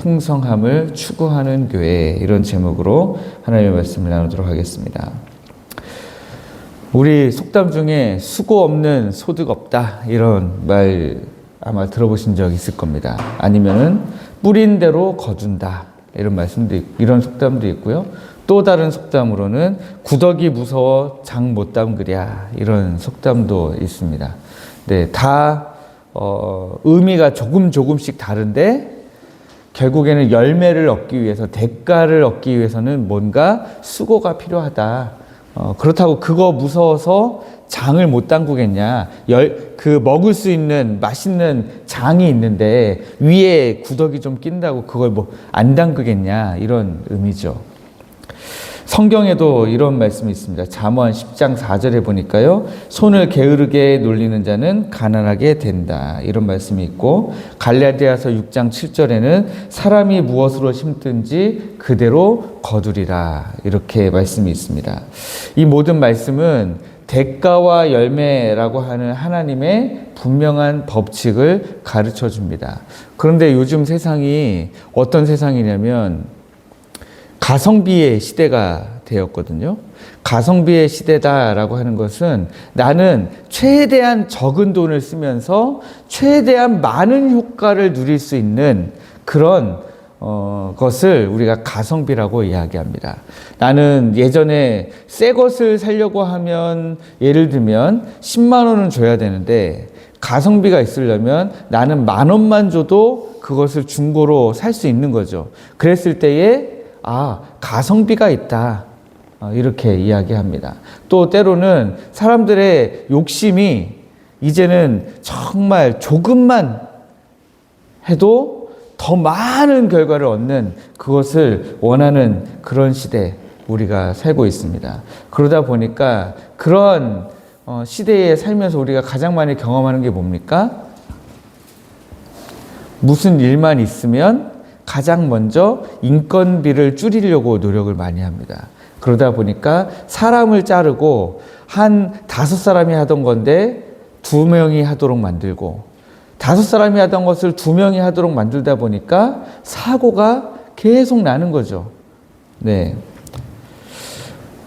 풍성함을 추구하는 교회, 이런 제목으로 하나님의 말씀을 나누도록 하겠습니다. 우리 속담 중에 수고 없는 소득 없다, 이런 말 아마 들어보신 적 있을 겁니다. 아니면은 뿌린 대로 거둔다, 이런 말씀도 있고, 이런 속담도 있고요. 또 다른 속담으로는 구더기 무서워 장 못 담그랴, 이런 속담도 있습니다. 네, 다 의미가 조금씩 다른데 결국에는 열매를 얻기 위해서, 대가를 얻기 위해서는 뭔가 수고가 필요하다. 그렇다고 그거 무서워서 장을 못 담그겠냐. 그 먹을 수 있는 맛있는 장이 있는데 위에 구더기 좀 낀다고 그걸 뭐 안 담그겠냐, 이런 의미죠. 성경에도 이런 말씀이 있습니다. 잠언 10장 4절에 보니까요, 손을 게으르게 놀리는 자는 가난하게 된다, 이런 말씀이 있고, 갈라디아서 6장 7절에는 사람이 무엇으로 심든지 그대로 거두리라, 이렇게 말씀이 있습니다. 이 모든 말씀은 대가와 열매라고 하는 하나님의 분명한 법칙을 가르쳐 줍니다. 그런데 요즘 세상이 어떤 세상이냐면 가성비의 시대가 되었거든요. 가성비의 시대다라고 하는 것은 나는 최대한 적은 돈을 쓰면서 최대한 많은 효과를 누릴 수 있는 그런 것을 우리가 가성비라고 이야기합니다. 나는 예전에 새 것을 사려고 하면 예를 들면 10만 원은 줘야 되는데 가성비가 있으려면 나는 10,000원만 줘도 그것을 중고로 살 수 있는 거죠. 그랬을 때에 가성비가 있다, 이렇게 이야기합니다. 또 때로는 사람들의 욕심이 이제는 정말 조금만 해도 더 많은 결과를 얻는 그것을 원하는 그런 시대, 우리가 살고 있습니다. 그러다 보니까 그런 시대에 살면서 우리가 가장 많이 경험하는 게 뭡니까? 무슨 일만 있으면 가장 먼저 인건비를 줄이려고 노력을 많이 합니다. 그러다 보니까 사람을 자르고 한 5사람이 하던 건데 2명이 하도록 만들고, 5사람이 하던 것을 2명이 하도록 만들다 보니까 사고가 계속 나는 거죠. 네.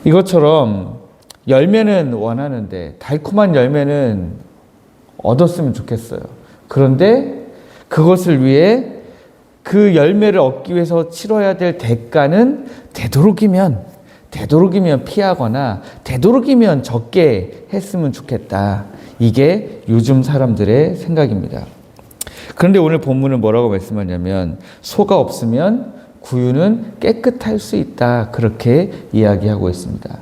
이것처럼 열매는 원하는데, 달콤한 열매는 얻었으면 좋겠어요. 그런데 그것을 위해 그 열매를 얻기 위해서 치러야 될 대가는 되도록이면 피하거나 되도록이면 적게 했으면 좋겠다. 이게 요즘 사람들의 생각입니다. 그런데 오늘 본문은 뭐라고 말씀하냐면, 소가 없으면 구유는 깨끗할 수 있다, 그렇게 이야기하고 있습니다.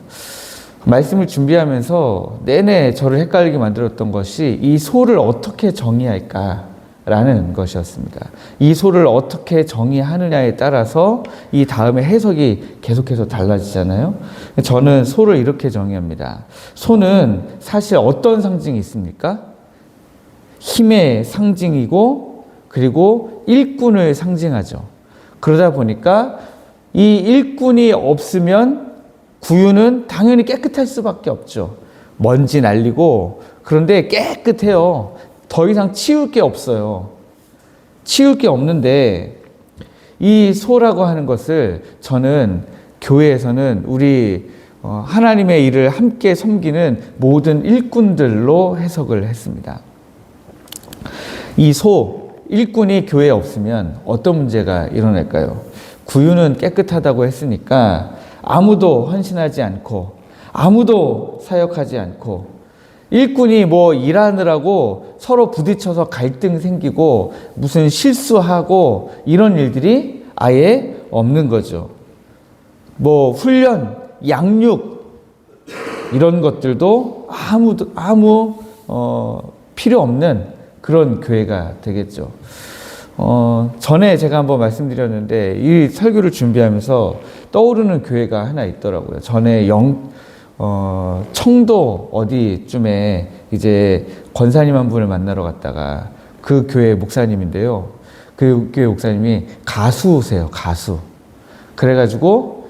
말씀을 준비하면서 내내 저를 헷갈리게 만들었던 것이 이 소를 어떻게 정의할까 라는 것이었습니다. 이 소를 어떻게 정의하느냐에 따라서 이 다음에 해석이 계속해서 달라지잖아요. 저는 소를 이렇게 정의합니다. 소는 사실 어떤 상징이 있습니까? 힘의 상징이고, 그리고 일꾼을 상징하죠. 그러다 보니까 이 일꾼이 없으면 구유는 당연히 깨끗할 수밖에 없죠. 먼지 날리고, 그런데 깨끗해요. 더 이상 치울 게 없어요. 치울 게 없는데 이 소라고 하는 것을 저는 교회에서는 우리 하나님의 일을 함께 섬기는 모든 일꾼들로 해석을 했습니다. 이 소, 일꾼이 교회에 없으면 어떤 문제가 일어날까요? 구유는 깨끗하다고 했으니까 아무도 헌신하지 않고 아무도 사역하지 않고, 일꾼이 뭐 일하느라고 서로 부딪혀서 갈등 생기고 무슨 실수하고 이런 일들이 아예 없는 거죠. 뭐 훈련, 양육 이런 것들도 아무 필요 없는 그런 교회가 되겠죠. 전에 제가 한번 말씀드렸는데 이 설교를 준비하면서 떠오르는 교회가 하나 있더라고요. 전에 청도 어디쯤에 이제 권사님 한 분을 만나러 갔다가 그 교회 목사님인데요. 그 교회 목사님이 가수세요, 가수. 그래가지고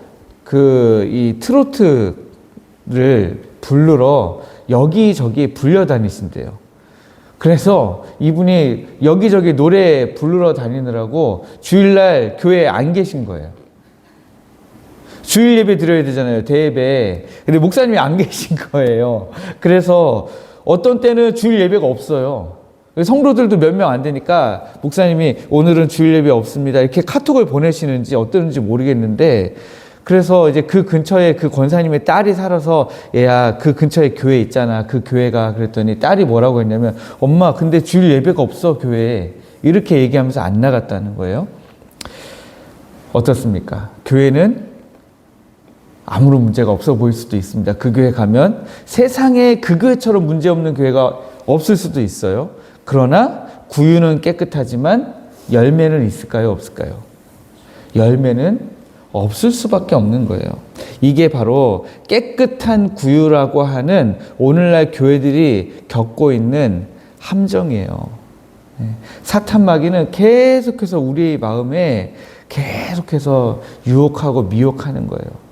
이 트로트를 부르러 여기저기 불려 다니신대요. 그래서 이분이 여기저기 노래 부르러 다니느라고 주일날 교회에 안 계신 거예요. 주일 예배 드려야 되잖아요, 대예배. 근데 목사님이 안 계신 거예요. 그래서 어떤 때는 주일 예배가 없어요. 성도들도 몇 명 안 되니까 목사님이 오늘은 주일 예배 없습니다, 이렇게 카톡을 보내시는지 어떠는지 모르겠는데, 그래서 이제 그 근처에 그 권사님의 딸이 살아서, 얘야 그 근처에 교회 있잖아, 그 교회가. 그랬더니 딸이 뭐라고 했냐면, 엄마 근데 주일 예배가 없어 교회에, 이렇게 얘기하면서 안 나갔다는 거예요. 어떻습니까? 교회는 아무런 문제가 없어 보일 수도 있습니다. 그 교회 가면 세상에 그 교회처럼 문제없는 교회가 없을 수도 있어요. 그러나 구유는 깨끗하지만 열매는 있을까요, 없을까요? 열매는 없을 수밖에 없는 거예요. 이게 바로 깨끗한 구유라고 하는 오늘날 교회들이 겪고 있는 함정이에요. 사탄 마귀는 계속해서 우리 마음에 계속해서 유혹하고 미혹하는 거예요.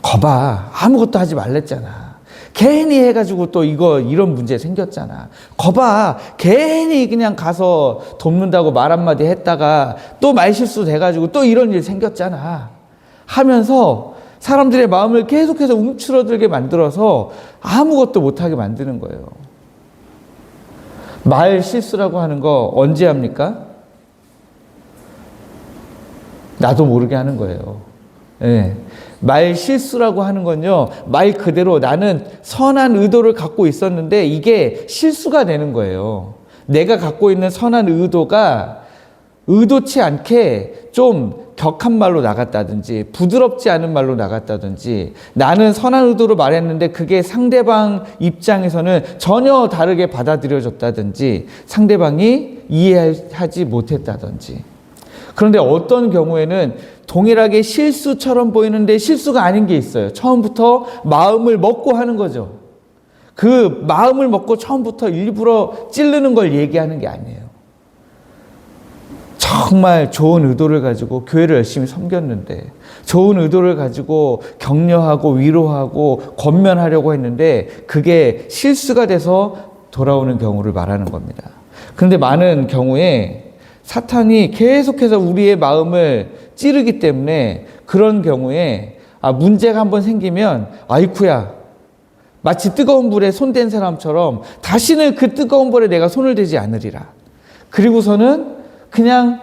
거봐, 아무것도 하지 말랬잖아. 괜히 해가지고 또 이런 문제 생겼잖아. 거봐, 괜히 그냥 가서 돕는다고 말 한마디 했다가 또 말실수 돼가지고 또 이런 일 생겼잖아 하면서 사람들의 마음을 계속해서 움츠러들게 만들어서 아무것도 못하게 만드는 거예요. 말 실수라고 하는 거 언제 합니까? 나도 모르게 하는 거예요. 네. 말 실수라고 하는 건요, 말 그대로 나는 선한 의도를 갖고 있었는데 이게 실수가 되는 거예요. 내가 갖고 있는 선한 의도가 의도치 않게 좀 격한 말로 나갔다든지 부드럽지 않은 말로 나갔다든지, 나는 선한 의도로 말했는데 그게 상대방 입장에서는 전혀 다르게 받아들여졌다든지 상대방이 이해하지 못했다든지. 그런데 어떤 경우에는 동일하게 실수처럼 보이는데 실수가 아닌 게 있어요. 처음부터 마음을 먹고 하는 거죠. 그 마음을 먹고 처음부터 일부러 찌르는 걸 얘기하는 게 아니에요. 정말 좋은 의도를 가지고 교회를 열심히 섬겼는데, 좋은 의도를 가지고 격려하고 위로하고 권면하려고 했는데 그게 실수가 돼서 돌아오는 경우를 말하는 겁니다. 그런데 많은 경우에 사탄이 계속해서 우리의 마음을 찌르기 때문에 그런 경우에 문제가 한번 생기면 아이쿠야, 마치 뜨거운 불에 손댄 사람처럼 다시는 그 뜨거운 불에 내가 손을 대지 않으리라. 그리고서는 그냥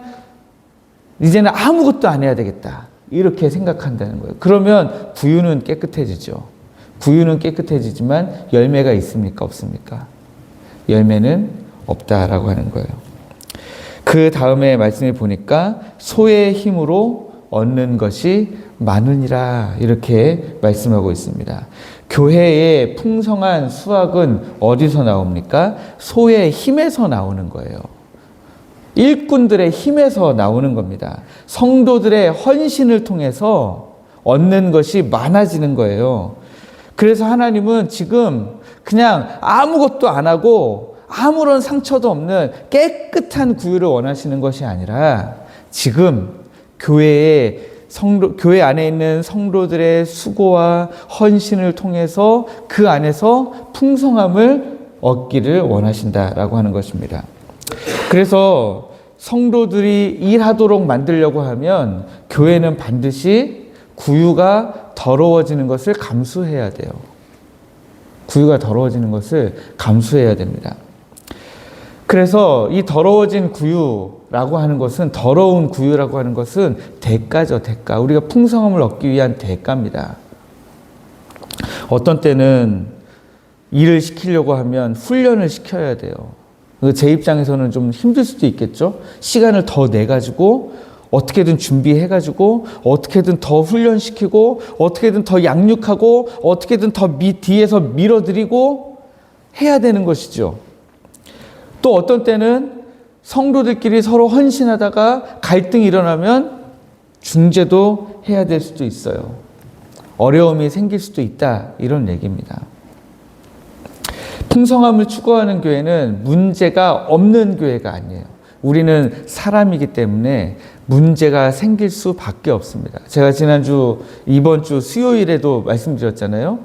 이제는 아무것도 안 해야 되겠다, 이렇게 생각한다는 거예요. 그러면 구유는 깨끗해지죠. 구유는 깨끗해지지만 열매가 있습니까, 없습니까? 열매는 없다라고 하는 거예요. 그 다음에 말씀을 보니까 소의 힘으로 얻는 것이 많으니라, 이렇게 말씀하고 있습니다. 교회의 풍성한 수확은 어디서 나옵니까? 소의 힘에서 나오는 거예요. 일꾼들의 힘에서 나오는 겁니다. 성도들의 헌신을 통해서 얻는 것이 많아지는 거예요. 그래서 하나님은 지금 그냥 아무것도 안 하고 아무런 상처도 없는 깨끗한 구유를 원하시는 것이 아니라, 지금 교회 안에 있는 성도들의 수고와 헌신을 통해서 그 안에서 풍성함을 얻기를 원하신다라고 하는 것입니다. 그래서 성도들이 일하도록 만들려고 하면 교회는 반드시 구유가 더러워지는 것을 감수해야 돼요. 구유가 더러워지는 것을 감수해야 됩니다. 그래서 이 더러워진 구유라고 하는 것은, 더러운 구유라고 하는 것은 대가죠, 대가. 우리가 풍성함을 얻기 위한 대가입니다. 어떤 때는 일을 시키려고 하면 훈련을 시켜야 돼요. 제 입장에서는 좀 힘들 수도 있겠죠. 시간을 더 내가지고 어떻게든 준비해가지고 어떻게든 더 훈련시키고 어떻게든 더 양육하고 어떻게든 더 뒤에서 밀어드리고 해야 되는 것이죠. 또 어떤 때는 성도들끼리 서로 헌신하다가 갈등이 일어나면 중재도 해야 될 수도 있어요. 어려움이 생길 수도 있다, 이런 얘기입니다. 풍성함을 추구하는 교회는 문제가 없는 교회가 아니에요. 우리는 사람이기 때문에 문제가 생길 수밖에 없습니다. 제가 이번 주 수요일에도 말씀드렸잖아요.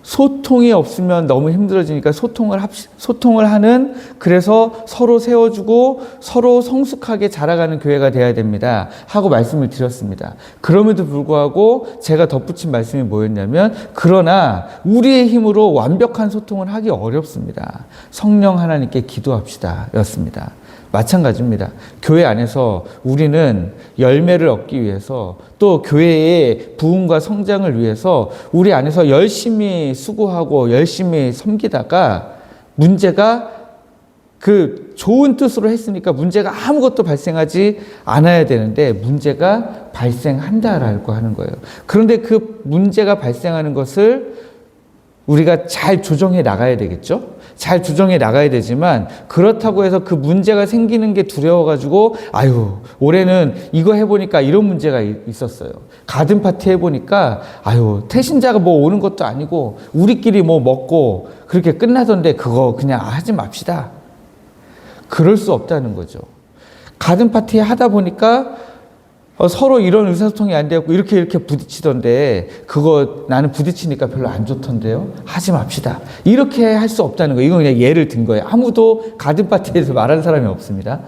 소통이 없으면 너무 힘들어지니까 소통을 하는, 그래서 서로 세워주고 서로 성숙하게 자라가는 교회가 돼야 됩니다 하고 말씀을 드렸습니다. 그럼에도 불구하고 제가 덧붙인 말씀이 뭐였냐면, 그러나 우리의 힘으로 완벽한 소통을 하기 어렵습니다. 성령 하나님께 기도합시다 였습니다. 마찬가지입니다. 교회 안에서 우리는 열매를 얻기 위해서, 또 교회의 부흥과 성장을 위해서 우리 안에서 열심히 수고하고 열심히 섬기다가 문제가, 그 좋은 뜻으로 했으니까 문제가 아무것도 발생하지 않아야 되는데 문제가 발생한다라고 하는 거예요. 그런데 그 문제가 발생하는 것을 우리가 잘 조정해 나가야 되겠죠? 잘 조정해 나가야 되지만, 그렇다고 해서 그 문제가 생기는 게 두려워가지고, 아유, 올해는 이거 해보니까 이런 문제가 있었어요. 가든 파티 해보니까, 아유, 태신자가 뭐 오는 것도 아니고, 우리끼리 뭐 먹고, 그렇게 끝나던데, 그거 그냥 하지 맙시다. 그럴 수 없다는 거죠. 가든 파티 하다 보니까, 서로 이런 의사소통이 안 되었고 이렇게 부딪히던데, 그거 나는 부딪히니까 별로 안 좋던데요, 하지 맙시다. 이렇게 할 수 없다는 거예요. 이건 그냥 예를 든 거예요. 아무도 가든파티에서 말하는 사람이 없습니다.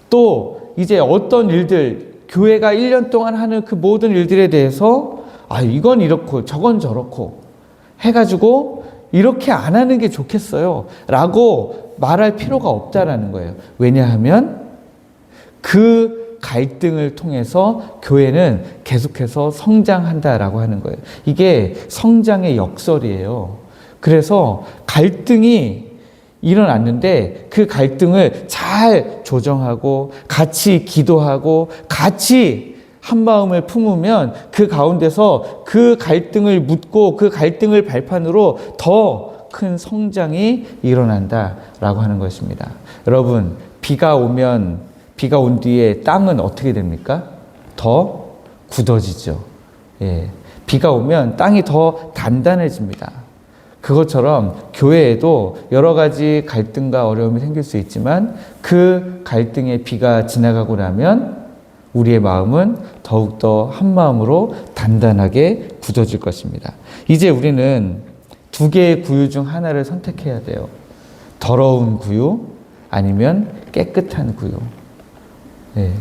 또 이제 어떤 일들, 교회가 1년 동안 하는 그 모든 일들에 대해서 이건 이렇고 저건 저렇고 해가지고 이렇게 안 하는 게 좋겠어요 라고 말할 필요가 없다라는 거예요. 왜냐하면 그 갈등을 통해서 교회는 계속해서 성장한다라고 하는 거예요. 이게 성장의 역설이에요. 그래서 갈등이 일어났는데 그 갈등을 잘 조정하고 같이 기도하고 같이 한 마음을 품으면 그 가운데서 그 갈등을 묻고 그 갈등을 발판으로 더 큰 성장이 일어난다라고 하는 것입니다. 여러분, 비가 온 뒤에 땅은 어떻게 됩니까? 더 굳어지죠. 예. 비가 오면 땅이 더 단단해집니다. 그것처럼 교회에도 여러 가지 갈등과 어려움이 생길 수 있지만, 그 갈등의 비가 지나가고 나면 우리의 마음은 더욱더 한 마음으로 단단하게 굳어질 것입니다. 이제 우리는 두 개의 구유 중 하나를 선택해야 돼요. 더러운 구유 아니면 깨끗한 구유. 네.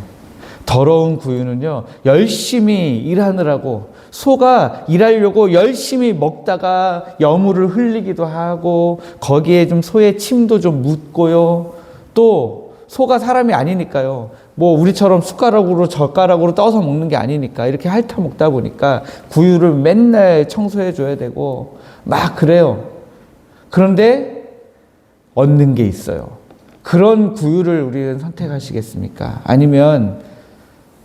더러운 구유는요, 열심히 일하느라고, 소가 일하려고 열심히 먹다가 여물을 흘리기도 하고, 거기에 좀 소의 침도 좀 묻고요. 또 소가 사람이 아니니까요, 뭐 우리처럼 숟가락으로 젓가락으로 떠서 먹는 게 아니니까 이렇게 핥아 먹다 보니까 구유를 맨날 청소해 줘야 되고 막 그래요. 그런데 얻는 게 있어요. 그런 구유를 우리는 선택하시겠습니까? 아니면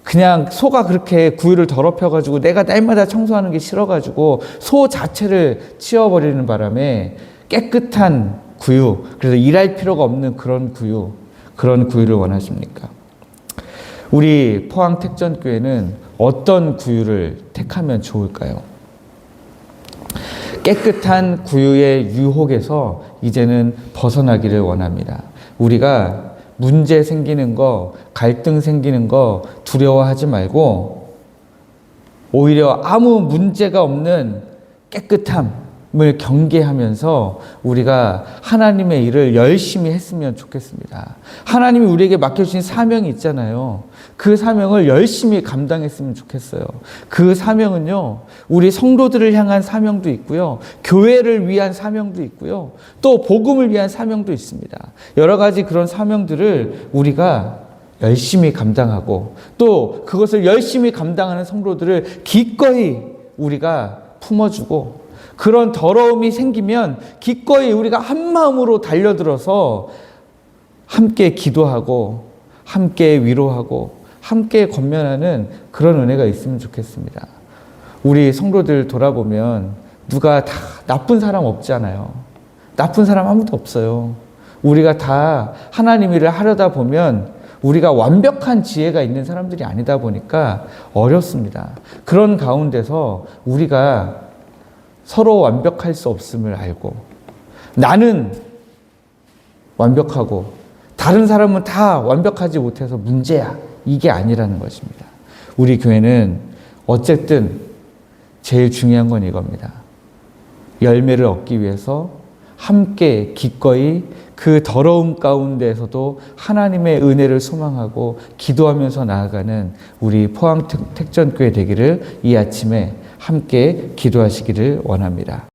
그냥 소가 그렇게 구유를 더럽혀가지고 내가 날마다 청소하는 게 싫어가지고 소 자체를 치워버리는 바람에 깨끗한 구유, 그래서 일할 필요가 없는 그런 구유를 원하십니까? 우리 포항 택전교회는 어떤 구유를 택하면 좋을까요? 깨끗한 구유의 유혹에서 이제는 벗어나기를 원합니다. 우리가 문제 생기는 거, 갈등 생기는 거 두려워하지 말고, 오히려 아무 문제가 없는 깨끗함을 경계하면서 우리가 하나님의 일을 열심히 했으면 좋겠습니다. 하나님이 우리에게 맡겨주신 사명이 있잖아요. 그 사명을 열심히 감당했으면 좋겠어요. 그 사명은요, 우리 성도들을 향한 사명도 있고요, 교회를 위한 사명도 있고요, 또 복음을 위한 사명도 있습니다. 여러 가지 그런 사명들을 우리가 열심히 감당하고, 또 그것을 열심히 감당하는 성도들을 기꺼이 우리가 품어주고, 그런 더러움이 생기면 기꺼이 우리가 한 마음으로 달려들어서 함께 기도하고 함께 위로하고 함께 권면하는 그런 은혜가 있으면 좋겠습니다. 우리 성도들 돌아보면 누가 다 나쁜 사람 없잖아요. 나쁜 사람 아무도 없어요. 우리가 다 하나님 일을 하려다 보면 우리가 완벽한 지혜가 있는 사람들이 아니다 보니까 어렵습니다. 그런 가운데서 우리가 서로 완벽할 수 없음을 알고, 나는 완벽하고 다른 사람은 다 완벽하지 못해서 문제야, 이게 아니라는 것입니다. 우리 교회는 어쨌든 제일 중요한 건 이겁니다. 열매를 얻기 위해서 함께 기꺼이 그 더러움 가운데에서도 하나님의 은혜를 소망하고 기도하면서 나아가는 우리 포항 택전교회 되기를 이 아침에 함께 기도하시기를 원합니다.